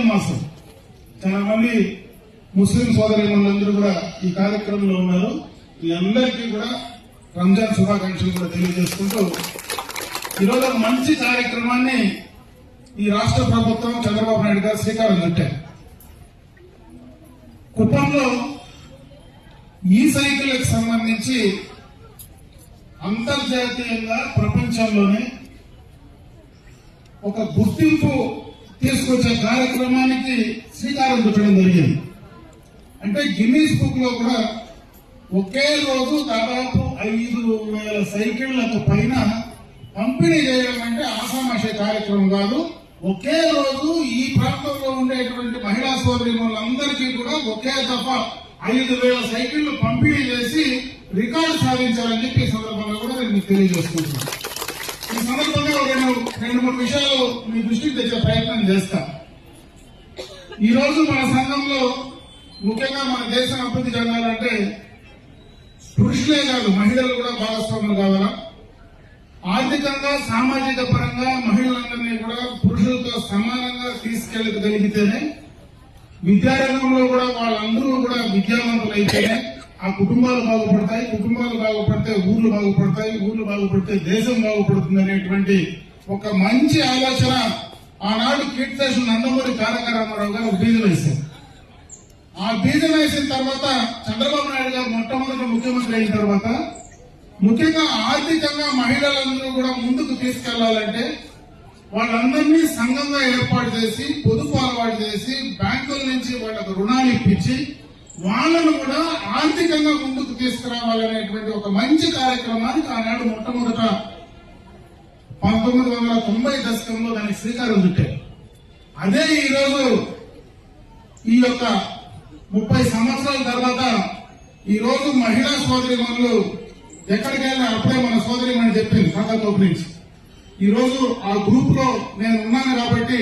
రంజాన్ మాసం. చాలా మంది ముస్లిం సోదరులందరూ కూడా ఈ కార్యక్రమంలో ఉన్నారు. మీ అందరికీ కూడా రంజాన్ శుభాకాంక్షలు కూడా తెలియజేసుకుంటూ ఈరోజు మంచి కార్యక్రమాన్ని ఈ రాష్ట్ర ప్రభుత్వం చంద్రబాబు నాయుడు గారు శ్రీకారం చుట్టారు. కుప్పంలో ఈ సైకిల్కి సంబంధించి అంతర్జాతీయంగా ప్రపంచంలోనే ఒక గుర్తింపు తీసుకొచ్చే కార్యక్రమానికి శ్రీకారం చుట్టడం జరిగింది. అంటే గిన్నీస్ బుక్ లో కూడా ఒకే రోజు దాదాపు 5,000 సైకిళ్లకు పైన పంపిణీ చేయడం అంటే ఆషామాషి కార్యక్రమం కాదు. ఒకే రోజు ఈ ప్రాంతంలో ఉండేటువంటి మహిళా సోదరీమణులందరికీ కూడా ఒకే దఫా 5,000 సైకిళ్లు పంపిణీ చేసి రికార్డు సాధించాలని చెప్పి ఈ సందర్భంగా కూడా నేను మీకు తెలియజేసుకుంటున్నాను. ఈ సందర్భంగా రెండు మూడు విషయాలు మీ దృష్టికి తెచ్చే ప్రయత్నం చేస్తా. ఈ రోజు మన సంఘంలో ముఖ్యంగా మన దేశం అభివృద్ధి చెందాలంటే పురుషులే కాదు మహిళలు కూడా భాగస్వాములు కావాలా. ఆర్థికంగా సామాజిక పరంగా మహిళలందరినీ కూడా పురుషులతో సమానంగా తీసుకెళ్లగలిగితేనే విద్యారంగంలో కూడా వాళ్ళందరూ కూడా విద్యావంతులు అయితేనే ఆ కుటుంబాలు బాగుపడతాయి. కుటుంబాలు బాగుపడితే ఊర్లు బాగుపడతాయి. ఊర్లు బాగుపడితే దేశం బాగుపడుతుంది అనేటువంటి ఒక మంచి ఆలోచన ఆనాడు కీర్తిశేషులు నందమూరి తారక రామారావు గారు బీజం వేశారు. ఆ బీజం వేసిన తర్వాత చంద్రబాబు నాయుడు గారు మొట్టమొదటి ముఖ్యమంత్రి అయిన తర్వాత ముఖ్యంగా ఆర్థికంగా మహిళలందరూ కూడా ముందుకు తీసుకెళ్లాలంటే వాళ్ళందరినీ సంఘంగా ఏర్పాటు చేసి పొదుపు అలవాటు చేసి బ్యాంకుల నుంచి వాళ్ళకు రుణాలు ఇప్పించి వాళ్ళను కూడా ఆర్థికంగా ముందుకు తీసుకురావాలనేటువంటి ఒక మంచి కార్యక్రమానికి ఆనాడు మొట్టమొదట 1990 దశకంలో దానికి శ్రీకారం చుట్టారు. అదే ఈరోజు ఈ యొక్క 30 సంవత్సరాల తర్వాత ఈ రోజు మహిళా సోదరిమణులు ఎక్కడికైనా అప్పుడే మన సోదరిమణి చెప్పింది కాకతోపు నుంచి. ఈ రోజు ఆ గ్రూప్ లో నేను ఉన్నాను కాబట్టి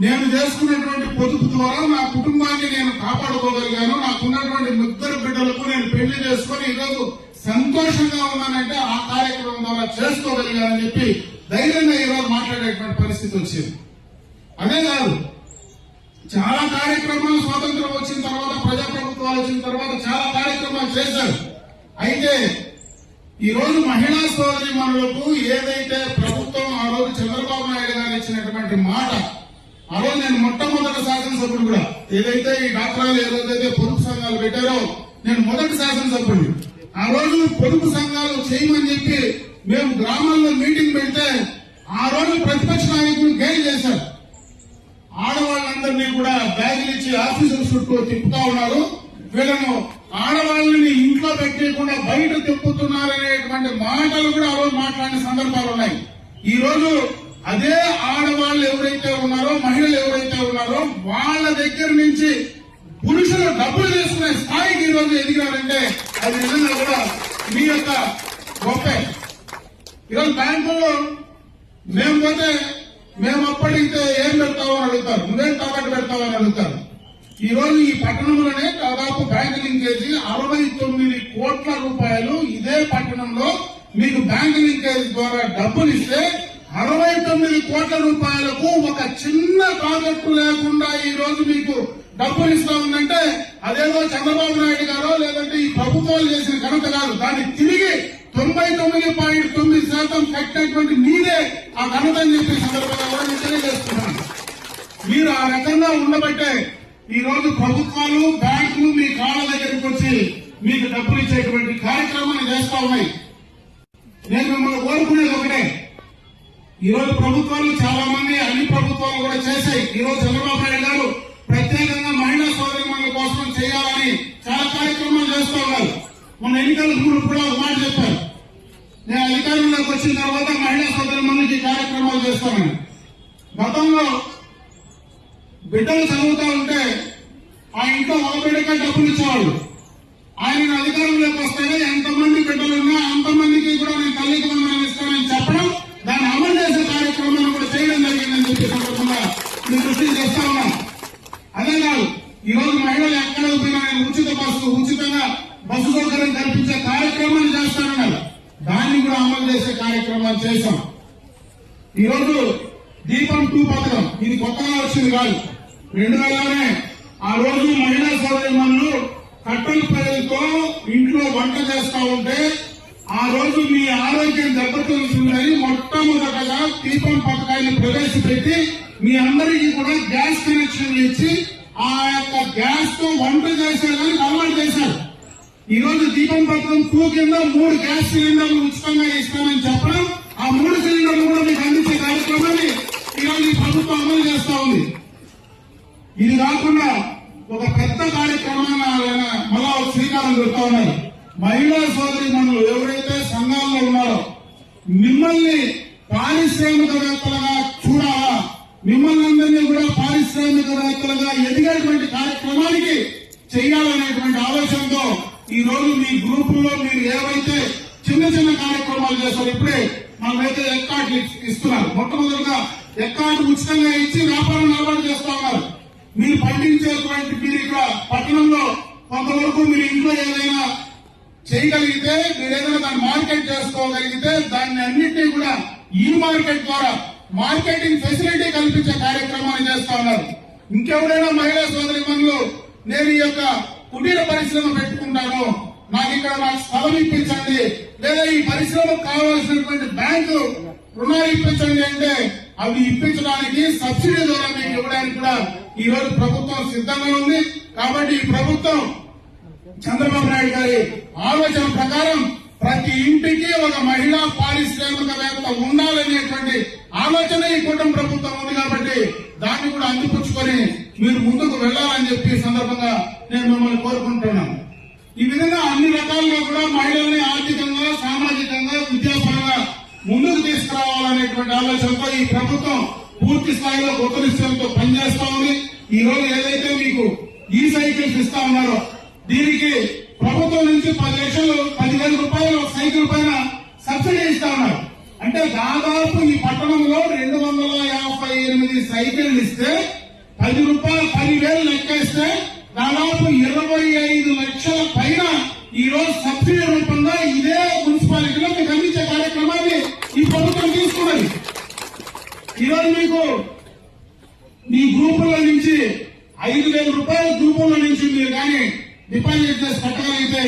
నేను చేసుకున్నటువంటి పొదుపు ద్వారా నా కుటుంబాన్ని నేను కాపాడుకోగలిగాను. నాకున్నటువంటి 3 బిడ్డలకు నేను పెళ్లి చేసుకుని ఈరోజు సంతోషంగా ఉన్నానంటే ఆ కార్యక్రమం ద్వారా చేసుకోగలిగానని చెప్పి ధైర్యంగా ఈరోజు మాట్లాడేటువంటి పరిస్థితి వచ్చింది. అదే కాదు, చాలా కార్యక్రమాలు స్వాతంత్రం వచ్చిన తర్వాత ప్రజాప్రభుత్వాలు వచ్చిన తర్వాత చాలా కార్యక్రమాలు చేశారు. అయితే ఈ రోజు మహిళా సోదరీమణులకు ఏదైతే ప్రభుత్వం ఆ రోజు చంద్రబాబు నాయుడు గారు ఇచ్చినటువంటి మాట, ఆ రోజు నేను మొట్టమొదటి శాసనసభ్యుడు కూడా ఏదైతే ఈ డాక్టర్లు ఏదైతే పొదుపు సంఘాలు పెట్టారో నేను మొదటి శాసనసభ్యుడు. ఆ రోజు పొదుపు సంఘాలు చేయమని చెప్పి మేము గ్రామాల్లో మీటింగ్ పెడితే ఆ రోజు ప్రతిపక్ష నాయకులు గైడ్ చేశారు. ఆడవాళ్ళందరినీ కూడా బ్యాగులు ఇచ్చి ఆఫీసుల చుట్టూ తిప్పుతా ఉన్నారు. వీళ్ళను ఆడవాళ్ళని ఇంట్లో పెట్టకుండా బయట తిప్పుతున్నారనేటువంటి మాటలు కూడా ఆ రోజు మాట్లాడిన సందర్భాలు ఉన్నాయి. ఈ రోజు అదే ఆడవాళ్ళు ఎవరైతే ఉన్నారో మహిళలు ఎవరైతే ఉన్నారో వాళ్ళ దగ్గర నుంచి పురుషులు డబ్బులు తీసుకునే స్థాయికి ఈ రోజు ఎదిగారంటే అది నిజంగా కూడా మీ యొక్క గొప్పే. ఈరోజు బ్యాంకుల్లో మేము పోతే మేము అప్పటికే ఏం పెడతామో అని అడుగుతారు, నువ్వేం తాకట్టు పెడతావో అని అడుగుతారు. ఈ రోజు ఈ పట్టణంలోనే దాదాపు బ్యాంకు లింకేజీ 69 కోట్ల రూపాయలు ఇదే పట్టణంలో మీకు బ్యాంకు లింకేజ్ ద్వారా డబ్బులు ఇస్తే 69 కోట్ల రూపాయలకు ఒక చిన్న తాకట్టు లేకుండా ఈ రోజు మీకు డబ్బులు ఇస్తా ఉందంటే అదేదో చంద్రబాబు నాయుడు గారో లేదంటే ఈ ప్రభుత్వాలు చేసిన ఘనత కాదు. దాన్ని తిరిగి 99.9% కట్టినటువంటి మీరే ఆ ఘనత అని చెప్పి సందర్భంగా కూడా నేను తెలియజేస్తున్నాను. మీరు ఆ రకంగా ఉండబట్టే ఈ రోజు ప్రభుత్వాలు బ్యాంకులు మీ కాళ్ళ దగ్గరికి వచ్చి మీకు డబ్బులు ఇచ్చేటువంటి కార్యక్రమాన్ని చేస్తా ఉన్నాయి. నేను మిమ్మల్ని కోరుకునేది ఒకటే, ఈ రోజు ప్రభుత్వాలు చాలా మంది అన్ని ప్రభుత్వాలు కూడా చేశాయి. ఈ రోజు చంద్రబాబు నాయుడు గారు ప్రత్యేకంగా మహిళా సోదరిమణుల కోసం చేయాలని చాలా కార్యక్రమాలు చేస్తూ ఉన్నారు. మన ఎన్నికల కూడా ఒక మాట చెప్పారు, నేను అధికారంలోకి వచ్చిన తర్వాత మహిళా సోదరిమణులకి కార్యక్రమాలు చేస్తామని. గతంలో బిడ్డలు చదువుతా ఉంటే ఆ ఇంట్లో ఒక బిడ్డకే డబ్బులు ఇచ్చేవాళ్ళు. ఆయన అధికారంలోకి వస్తేనే ఎంతమంది బిడ్డలున్నా అంతమందికి కూడా నేను తల్లికి వందనం ఇస్తానని చెప్పడం, దాన్ని అమలు చేసే కార్యక్రమాన్ని కూడా చేయడం జరిగిందని చెప్పి సందర్భంగా మీ దృష్టికి చేస్తా ఉన్నాం. అదే కాదు, ఈ రోజు మహిళలు ఎక్కడ పోయినా నేను ఉచితంగా బస్సు సౌకర్యం కల్పించే కార్యక్రమాన్ని చేస్తానన్నారు. దాన్ని కూడా అమలు చేసే కార్యక్రమాలు చేశాం. ఈ రోజు దీపం 2 పథకం ఇది కొత్తగా వచ్చింది కాదు. 2000లోనే ఆ రోజు మహిళా సోదరిమణులు కట్టెల పొయ్యిలతో ఇంట్లో వంట చేస్తా ఉంటే ఆ రోజు మీ ఆరోగ్యం దెబ్బతింటుందని మొట్టమొదటగా దీపం పథకాన్ని ప్రవేశపెట్టి మీ అందరికీ కూడా గ్యాస్ కనెక్షన్లు ఇచ్చి ఆ యొక్క గ్యాస్ తో వంట చేసేదానికి అలవాటు చేశారు. ఈ రోజు దీపం పథకం 2 కింద 3 గ్యాస్ సిలిండర్లు ఉచితంగా ఇస్తామని చెప్పడం, ఆ 3 సిలిండర్లు కూడా మీకు అందించే కార్యక్రమాన్ని ఈ రోజు ఈ ప్రభుత్వం అమలు చేస్తా ఉంది. ఇది కాకుండా ఒక పెద్ద కార్యక్రమాన్ని ఆయన మళ్ళా శ్రీకారం చుడతా ఉన్నారు. మహిళా సోదరి మనులు ఎవరైతే సంఘాల్లో ఉన్నారో మిమ్మల్ని పారిశ్రామికవేత్తలుగా చూడాలా, మిమ్మల్ని అందరినీ కూడా పారిశ్రామికవేత్తలుగా ఎదిగేటువంటి కార్యక్రమానికి చేయాలనేటువంటి ఆలోచనతో ఈ రోజు మీ గ్రూపుల్లో మీరు ఏవైతే చిన్న చిన్న కార్యక్రమాలు చేస్తారు, ఇప్పుడే మనమైతే ఎక్కాట్లు ఇస్తున్నారు. మొట్టమొదటిగా ఎక్కాట్లు ఉచితంగా ఇచ్చి వ్యాపారం అలవాటు చేస్తా ఉన్నారు. మీరు పండించేటువంటి మీరు ఇక్కడ పట్టణంలో కొంతవరకు మీరు ఇంట్లో ఏదైనా చేయగలిగితే, మీరు ఏదైనా దాన్ని మార్కెట్ చేసుకోగలిగితే దాన్ని అన్నింటినీ కూడా ఈ మార్కెట్ ద్వారా మార్కెటింగ్ ఫెసిలిటీ కల్పించే కార్యక్రమాన్ని చేస్తా ఉన్నారు. ఇంకెవరైనా మహిళా సోదరిమణులు నేను ఈ యొక్క కుటీర పరిశ్రమ పెట్టుకుంటాను, నాకు స్థలం ఇప్పించండి, లేదా ఈ పరిశ్రమకు కావాల్సినటువంటి బ్యాంకు రుణాలు ఇప్పించండి అంటే అవి ఇప్పించడానికి సబ్సిడీ ద్వారా మీకు ఇవ్వడానికి కూడా ఈ రోజు ప్రభుత్వం సిద్ధంగా ఉంది. కాబట్టి ఈ ప్రభుత్వం చంద్రబాబు నాయుడు గారి ఆలోచన ప్రకారం ప్రతి ఇంటికి ఒక మహిళా పారిశ్రామికవేత్త ఉండాలనేటువంటి ఆలోచన ఈ కూటమి ప్రభుత్వం ఉంది. కాబట్టి దాన్ని కూడా అందిపుచ్చుకొని మీరు ముందుకు వెళ్లాలని చెప్పి సందర్భంగా నేను మిమ్మల్ని కోరుకుంటున్నాను. ఈ విధంగా అన్ని రకాలుగా కూడా మహిళల్ని ఆర్థికంగా, సామాజికంగా, విద్యాపరంగా ముందుకు తీసుకురావాలనేటువంటి ఆలోచనతో ఈ ప్రభుత్వం పూర్తి స్థాయిలో కొత్త నిశ్చయంతో పనిచేస్తా ఉంది. ఈ రోజు ఏదైతే మీకు ఈ సైకిల్స్ ఇస్తా ఉన్నారో దీనికి ప్రభుత్వం నుంచి 10,000 రూపాయలు సైకిల్ పైన సబ్సిడీ ఇస్తా ఉన్నారు. అంటే దాదాపు ఈ పట్టణంలో 258 సైకిళ్లు ఇస్తే 10,000 లెక్కేస్తే దాదాపు 25 లక్షల పైన ఈ రోజు సబ్సిడీ రూపంగా ఇదే మున్సిపాలిటీలో మీకు అందించే కార్యక్రమాన్ని ఈ ప్రభుత్వం తీసుకున్నది. ఈరోజు మీకు మీ గ్రూపుల నుంచి 5,000 రూపాయల గ్రూపుల నుంచి మీరు కానీ డిపాజిట్ చేసి కట్టగలిగితే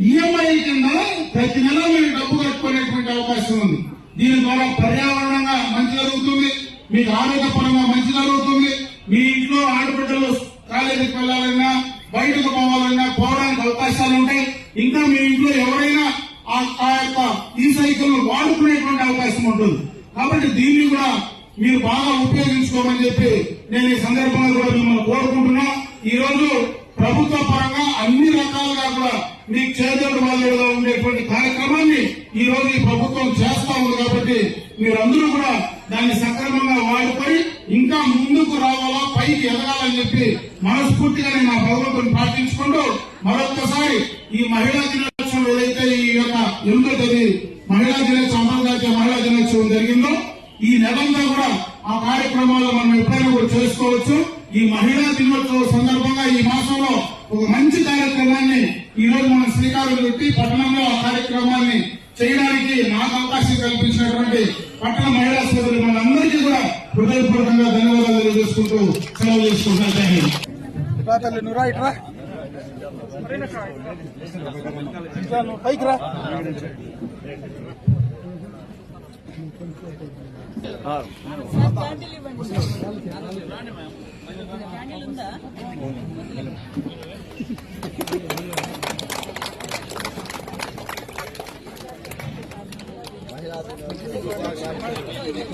ఈఎంఐ కింద ప్రతి నెల మీరు డబ్బు కట్టుకునేటువంటి అవకాశం ఉంది. దీని ద్వారా పర్యావరణంగా మంచి జరుగుతుంది, మీకు ఆరోగ్యపరంగా మంచి జరుగుతుంది. మీ ఇంట్లో ఆడబిడ్డలు కాలేజీకి వెళ్లాలన్నా, బయటకు పోవాలన్నా పోవడానికి అవకాశాలు ఉంటాయి. ఇంకా మీ ఇంట్లో ఎవరైనా ఆ యొక్క ఈ సైకిల్ వాడుకునేటువంటి అవకాశం ఉంటుంది. కాబట్టి దీన్ని కూడా మీరు బాగా ఉపయోగించుకోమని చెప్పి నేను ఈ సందర్భంగా కూడా మిమ్మల్ని కోరుకుంటున్నా. ఈ రోజు ప్రభుత్వ పరంగా అన్ని రకాలుగా కూడా మీకు చేదోడు వాదోడుగా ఉండేటువంటి కార్యక్రమాన్ని ఈ రోజు ఈ ప్రభుత్వం చేస్తా ఉంది. కాబట్టి మీరందరూ కూడా దాన్ని సక్రమంగా వాడుకొని ఇంకా ముందుకు రావాలా, పైకి ఎదగాలని చెప్పి మనస్ఫూర్తిగా నేను నా భగవంతుని ప్రార్థించుకుంటూ మరొక్కసారి ఈ మహిళా దినోత్సవం ఏదైతే ఈ యొక్క 8వ తేదీ మహిళా దినోత్సవం, అంతర్జాతీయ మహిళా దినోత్సవం జరిగిందో ఈ నెలంతా కూడా ఆ కార్యక్రమాల్లో మనం ఎప్పుడైనా కూడా చేసుకోవచ్చు. ఈ మహిళా దినోత్సవం సందర్భంగా ఈ మాసంలో ఒక మంచి కార్యక్రమాన్ని ఈ రోజు మనం శ్రీకారం చుట్టి పట్టణంలో ఆ కార్యక్రమాన్ని చేయడానికి నాకు అవకాశం కల్పించినటువంటి పట్టణ మహిళా సోదరులు మనందరికీ కూడా హృదయపూర్వకంగా ధన్యవాదాలు తెలియజేసుకుంటూ సెలవు చేసుకుంటున్నాను. పైకి రా.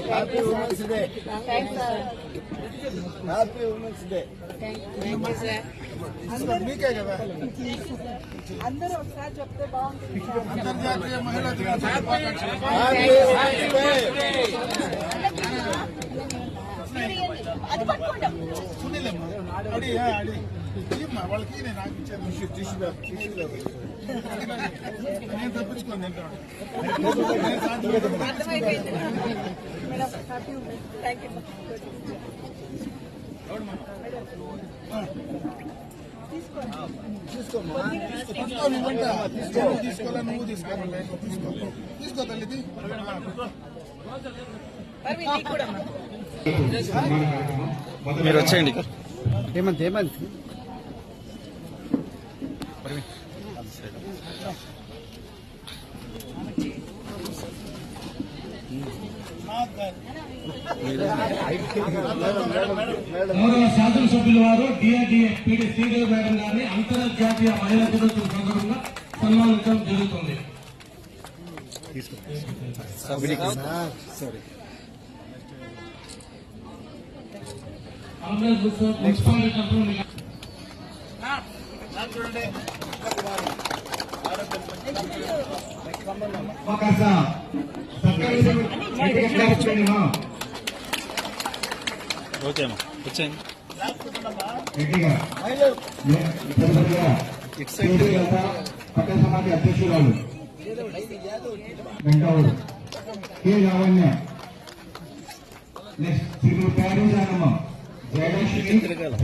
Happy women's day. Happy women's day. మీకే కదా అందరూ ఒకసారి చెప్తే బాగుంటుంది. అంతర్జాతీయ మహిళా అది పట్టుకుంటాం. వాళ్ళకి నేను నేను తప్పించుకొని తింటాను. అర్థమైపోయింది. Thank you. తీసుకోవాలి నువ్వు తీసుకో తల్లిది. మీరు వచ్చేయండి. హేమంత్ గౌరవ శాసనసభ్యుల వారు డిఆర్డీఏ పీడీ శ్రీదేవి మేడం గారిని అంతర్జాతీయ మహిళా దినోత్సవం సందర్భంగా సన్మానించడం జరుగుతుంది. మున్సిపాలిటీ తరఫున ఓకే అమ్మా వచ్చేయండి. పట్టణ సమాజ అధ్యక్షురాలు వెంకటూరు కె లావణ్య, నెక్స్ట్ శ్రీమతి ప్యారీ జానమ్మ, జయలక్ష్మి తిరగాల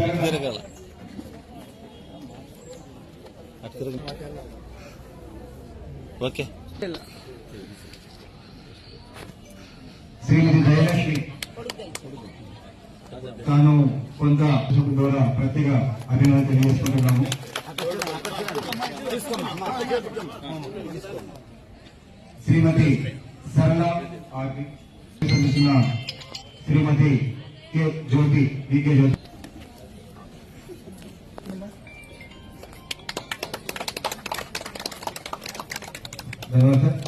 ఓకే. శ్రీమతి జయలక్ష్మి తాను కొంత ద్వారా ప్రత్యేక అభినందన తెలియజేసుకుంటున్నాము. శ్రీమతి సరళ ఆర్పి, శ్రీమతి కె జ్యోతి, వికే జ్యోతి.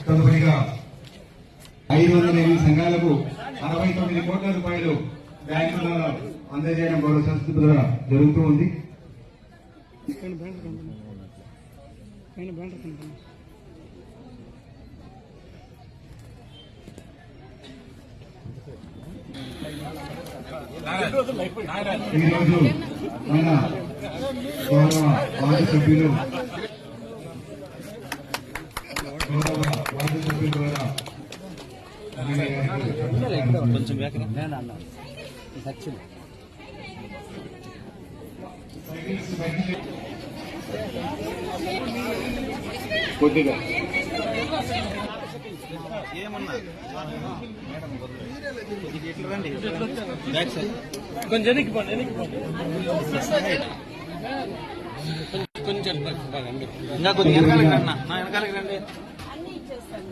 తదుపరిగా 508 సంఘాలకు 69 కోట్ల రూపాయలు బ్యాంకుల అందజేయడం గౌరవ సంస్కృతి ద్వారా జరుగుతూ ఉంది. ఈరోజు మన గౌరవ వార్డు సభ్యులు ద్వారా కొంచెం కొద్దిగా ఏమన్నా కొంచెం ఇంకా కొద్దిగా వెనకాలకి రండి, నా వెనకాలకి రండి. అన్ని ఇచ్చేస్తాను.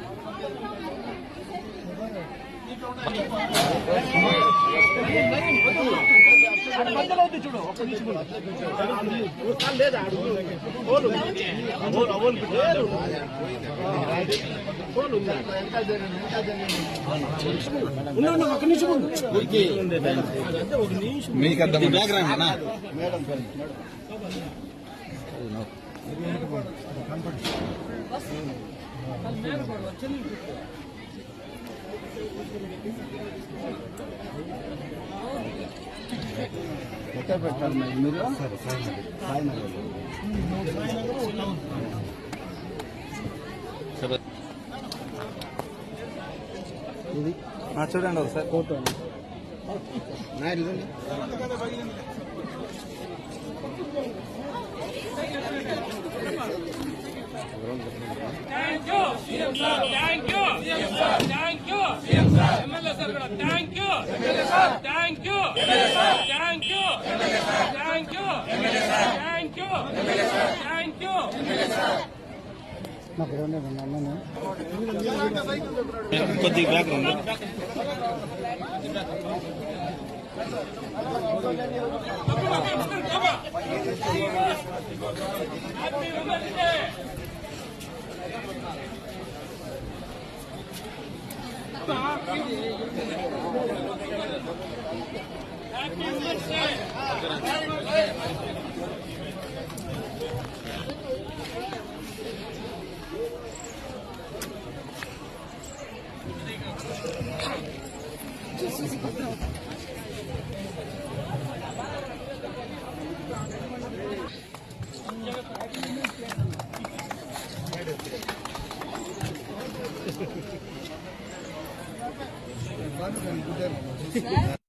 మీకు అర్థం బ్యాగ్ రండి అన్న. ఎక్కడ పెట్టారు మీరు? ఇది చూడండి ఒకసారి photo Thank you, thank you, thank you, MLA sir, thank you, thank you, thank you, thank you, thank you, thank you. కొద్దిగా బ్యాగ్ రండి. Happy Women's Day. Happy Women's Day. Good day.